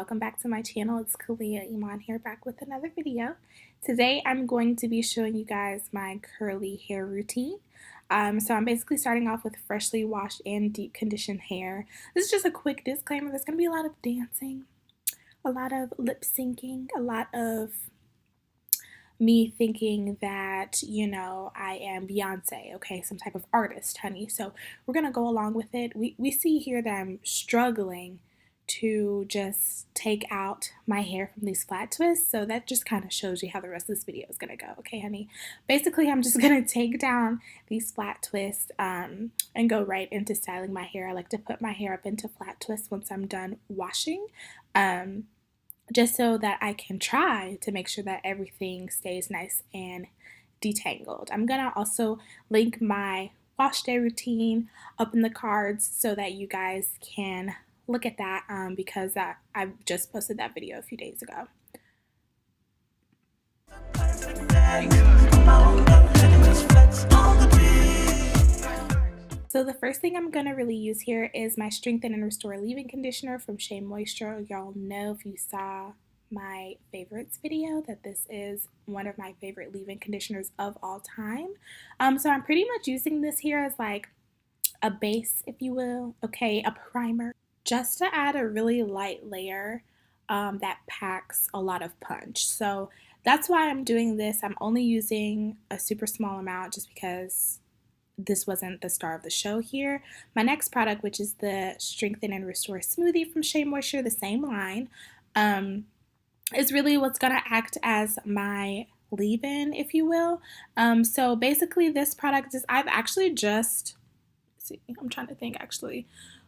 welcome back to my channel. It's Khalia, Iman here, back with another video. Today I'm going to be showing you guys my curly hair routine. So I'm basically starting off with freshly washed and deep conditioned hair. This is just a quick disclaimer. There's going to be a lot of dancing, a lot of lip syncing, a lot of me thinking that, you know, I am Beyonce, okay, some type of artist, honey. So we're going to go along with it. We see here that I'm struggling to just take out my hair from these flat twists, so that just kind of shows you how the rest of this video is gonna go, okay, honey? Basically, I'm just gonna take down these flat twists and go right into styling my hair. I like to put my hair up into flat twists once I'm done washing, just so that I can try to make sure that everything stays nice and detangled. I'm gonna also link my wash day routine up in the cards so that you guys can look at that because I just posted that video a few days ago. So the first thing I'm going to really use here is my Strengthen and Restore Leave-In Conditioner from Shea Moisture. Y'all know if you saw my favorites video that this is one of my favorite leave-in conditioners of all time. So I'm pretty much using this here as like a base, if you will, okay, a primer, just to add a really light layer that packs a lot of punch. So that's why I'm doing this. I'm only using a super small amount just because this wasn't the star of the show here. My next product, which is the Strengthen and Restore Smoothie from Shea Moisture, the same line, is really what's going to act as my leave-in, if you will. So basically this product is, I've actually just, see, I'm trying to think actually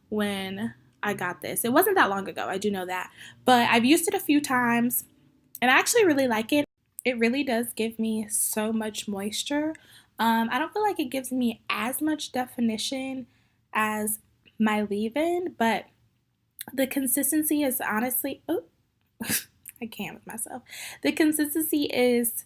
when I got this. It wasn't that long ago, I do know that, but I've used it a few times and I actually really like it. It really does give me so much moisture. I don't feel like it gives me as much definition as my leave-in, but the consistency is honestly, oh, I can't with myself. The consistency is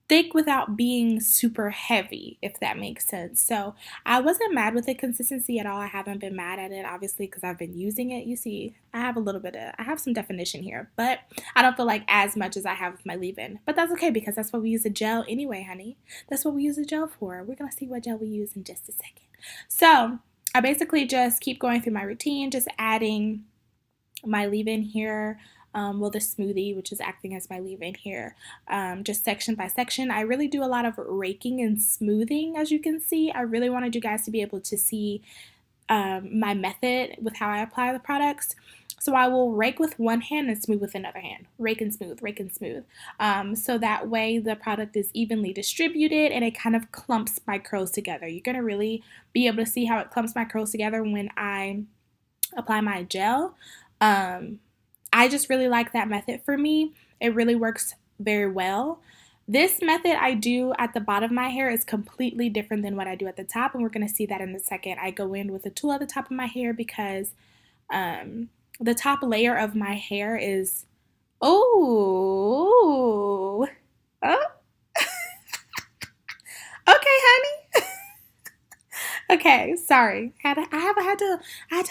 thick without being super heavy, if that makes sense. So I wasn't mad with the consistency at all. I haven't been mad at it, obviously, because I've been using it. You see, I have some definition here, but I don't feel like as much as I have with my leave-in. But that's okay, because that's what we use a gel anyway, honey. That's what we use a gel for. We're going to see what gel we use in just a second. So I basically just keep going through my routine, just adding my leave-in here. Well, the smoothie, which is acting as my leave-in here, just section by section. I really do a lot of raking and smoothing, as you can see. I really wanted you guys to be able to see my method with how I apply the products. So I will rake with one hand and smooth with another hand. Rake and smooth, rake and smooth. So that way the product is evenly distributed and it kind of clumps my curls together. You're going to really be able to see how it clumps my curls together when I apply my gel. I just really like that method for me. It really works very well. This method I do at the bottom of my hair is completely different than what I do at the top, and we're going to see that in a second. I go in with a tool at the top of my hair because the top layer of my hair is, oh, okay, honey. Okay, sorry. I had to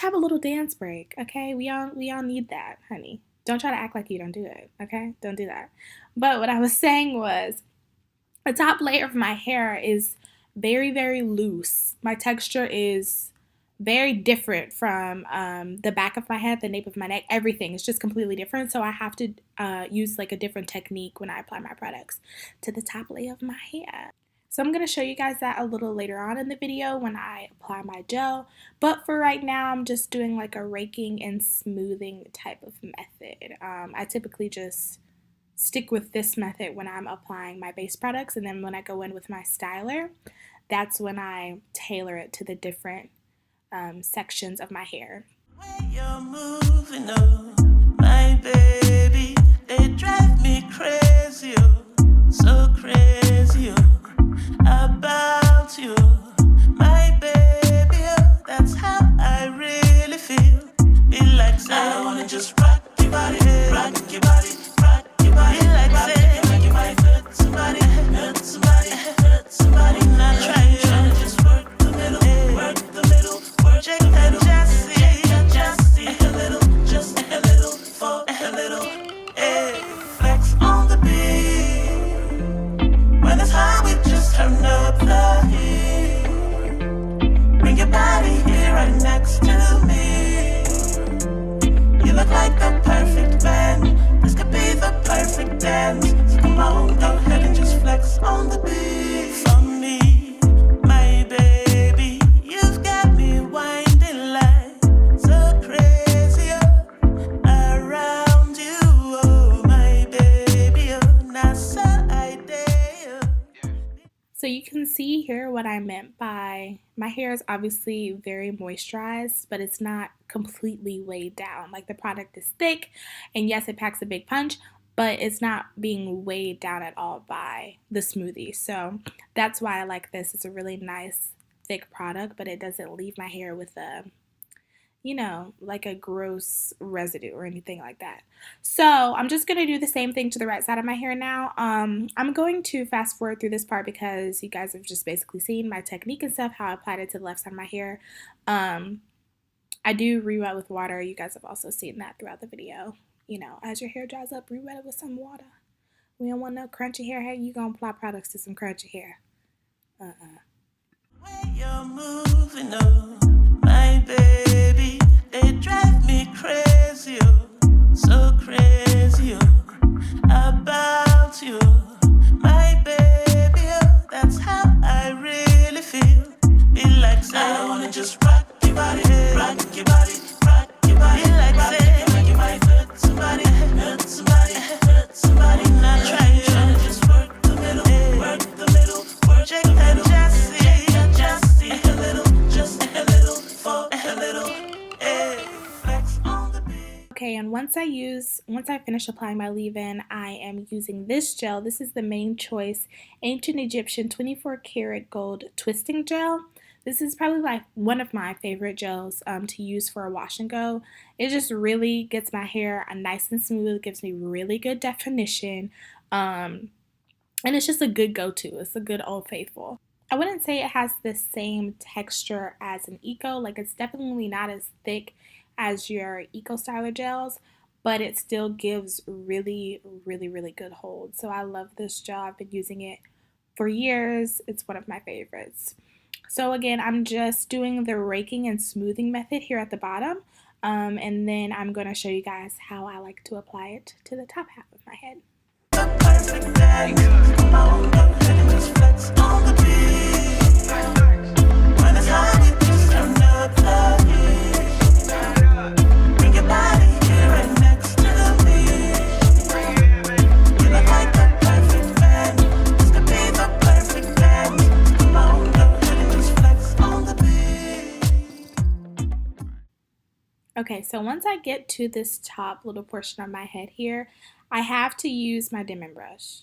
have a little dance break. Okay, we all need that, honey. Don't try to act like you don't do it. Okay, don't do that. But what I was saying was, the top layer of my hair is very, very loose. My texture is very different from the back of my head, the nape of my neck. Everything is just completely different. So I have to use like a different technique when I apply my products to the top layer of my hair. So I'm going to show you guys that a little later on in the video when I apply my gel. But for right now, I'm just doing like a raking and smoothing type of method. I typically just stick with this method when I'm applying my base products. And then when I go in with my styler, that's when I tailor it to the different sections of my hair. When you're moving on, my baby, they drive me crazy, so crazy. About you, my baby, that's how I really feel. Be like say, I wanna just rock your body, rock your body, rock your body. Be like say, like you might hurt somebody, hurt somebody, hurt somebody. Not trying to just work the middle, work the middle, work the middle. Just see, just a little for a little. So you can see here what I meant by my hair is obviously very moisturized, but it's not completely weighed down. Like the product is thick, and yes, it packs a big punch, but it's not being weighed down at all by the smoothie. So that's why I like this. It's a really nice thick product, but it doesn't leave my hair with a, like a gross residue or anything like that. So I'm just going to do the same thing to the right side of my hair now. I'm going to fast forward through this part because you guys have just basically seen my technique and stuff, how I applied it to the left side of my hair. I do re-wet with water. You guys have also seen that throughout the video. As your hair dries up, re-wet it with some water. We don't want no crunchy hair. Hey, you gonna apply products to some crunchy hair. When you're moving on, my baby, they drive me crazy, oh, so crazy, oh, about you, my baby, oh, that's how I really feel. Be like, say, I wanna just rock your body, rock your body, rock your body. Be like, say, like you might hurt somebody, hurt somebody, hurt somebody. Not trying to just work the middle, work the middle, work the middle. Just a little, just a little, for a little, flex on the beat. Okay, and once I finish applying my leave-in, I am using this gel. This is the Main Choice Ancient Egyptian 24 karat gold twisting gel. This is probably like one of my favorite gels to use for a wash and go. It just really gets my hair nice and smooth, gives me really good definition, and it's just a good go-to. It's a good Old Faithful. I wouldn't say it has the same texture as an Eco. Like, it's definitely not as thick as your Eco Styler gels, but it still gives really, really, really good hold. So I love this gel. I've been using it for years. It's one of my favorites. So again, I'm just doing the raking and smoothing method here at the bottom. And then I'm going to show you guys how I like to apply it to the top half of my head. Perfect day. Come on, let's flex on the beat. When it's hot, we just turn up the heat. Bring your body here right next to the beat. You look like the perfect man. This could be the perfect dance. Come on, let's flex on the beat. Okay, so once I get to this top little portion of my head here, I have to use my Denman brush.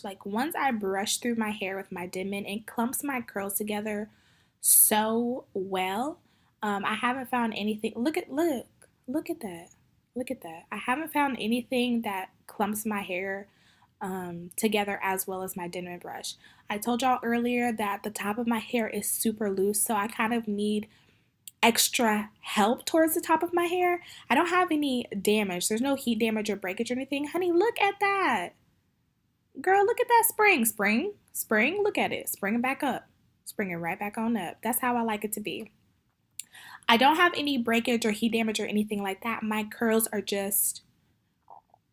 Like, once I brush through my hair with my Denman, it clumps my curls together so well. I haven't found anything. Look at that. I haven't found anything that clumps my hair together as well as my Denman brush. I told y'all earlier that the top of my hair is super loose, so I kind of need extra help towards the top of my hair. I don't have any damage. There's no heat damage or breakage or anything. Honey, look at that. Girl, look at that spring. Look at it. Spring it back up. Spring it right back on up. That's how I like it to be. I don't have any breakage or heat damage or anything like that. My curls are just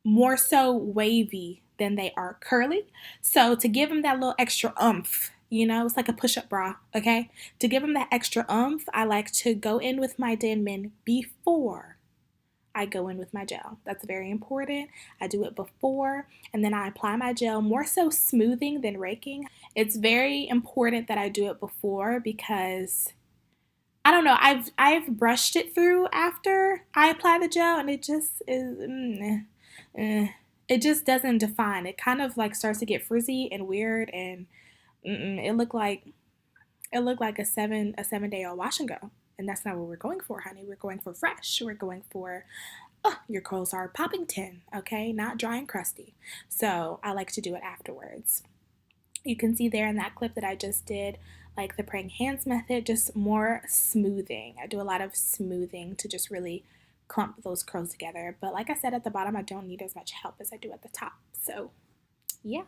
more so wavy than they are curly. So to give them that little extra oomph, it's like a push-up bra, okay? To give them that extra oomph, I like to go in with my Denman before I go in with my gel. That's very important. I do it before, and then I apply my gel, more so smoothing than raking. It's very important that I do it before because, I don't know, I've brushed it through after I apply the gel, and it just is, it just doesn't define. It kind of like starts to get frizzy and weird, and it looked like a 7-day-old wash and go, and that's not what we're going for, honey. We're going for fresh. We're going for your curls are popping 10, okay, not dry and crusty. So I like to do it afterwards. You can see there in that clip that I just did, like the praying hands method, just more smoothing. I do a lot of smoothing to just really clump those curls together. But like I said, at the bottom, I don't need as much help as I do at the top. So yeah.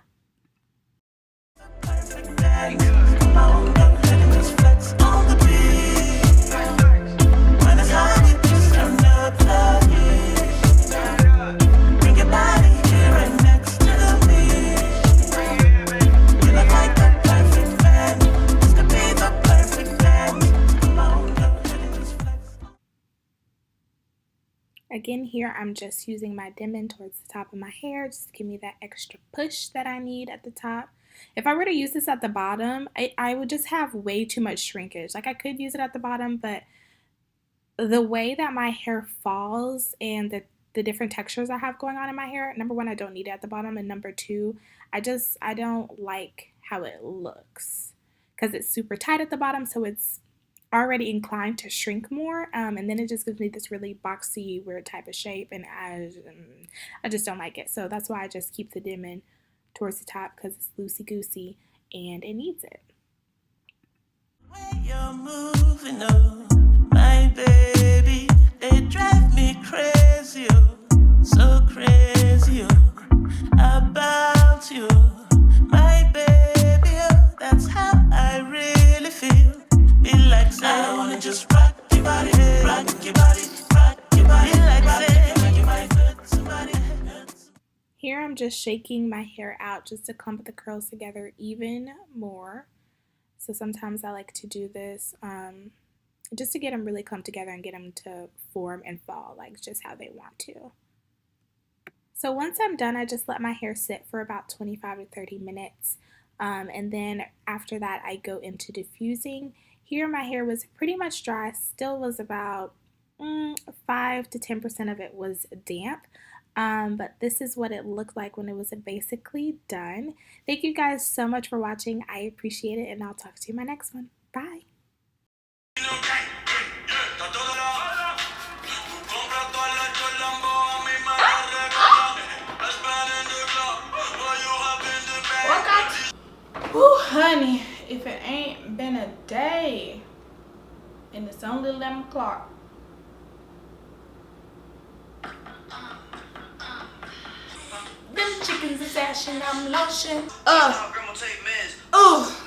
Perfect day. Come on, let's flex on the beat. When it's hot, we just turn up the heat. Bring your body here right next to the beat. You look like the perfect man. This could be the perfect dance. Come on, let's flex on. Again, here I'm just using my Denman towards the top of my hair, just to give me that extra push that I need at the top. If I were to use this at the bottom, I would just have way too much shrinkage. Like I could use it at the bottom, but the way that my hair falls and the different textures I have going on in my hair, number one, I don't need it at the bottom, and number two, I don't like how it looks because it's super tight at the bottom, so it's already inclined to shrink more, and then it just gives me this really boxy, weird type of shape, and I just don't like it. So that's why I just keep the dimming towards the top because it's loosey goosey and it needs it. You're moving on, my baby. They drive me crazy, oh, so crazy, oh, about you, my baby. Oh, that's how I really feel. Be like say, I wanna just rock your body, rock your body, rock your body. Be like say, you might hurt somebody. Here I'm just shaking my hair out just to clump the curls together even more. So sometimes I like to do this just to get them really clumped together and get them to form and fall like just how they want to. So once I'm done, I just let my hair sit for about 25 to 30 minutes. And then after that, I go into diffusing. Here my hair was pretty much dry, still was about 5 to 10% of it was damp. But this is what it looked like when it was basically done. Thank you guys so much for watching. I appreciate it, and I'll talk to you in my next one. Bye. Ooh, honey, if it ain't been a day and it's only 11 o'clock. Them chickens is ashing, I'm lotion. Ooh.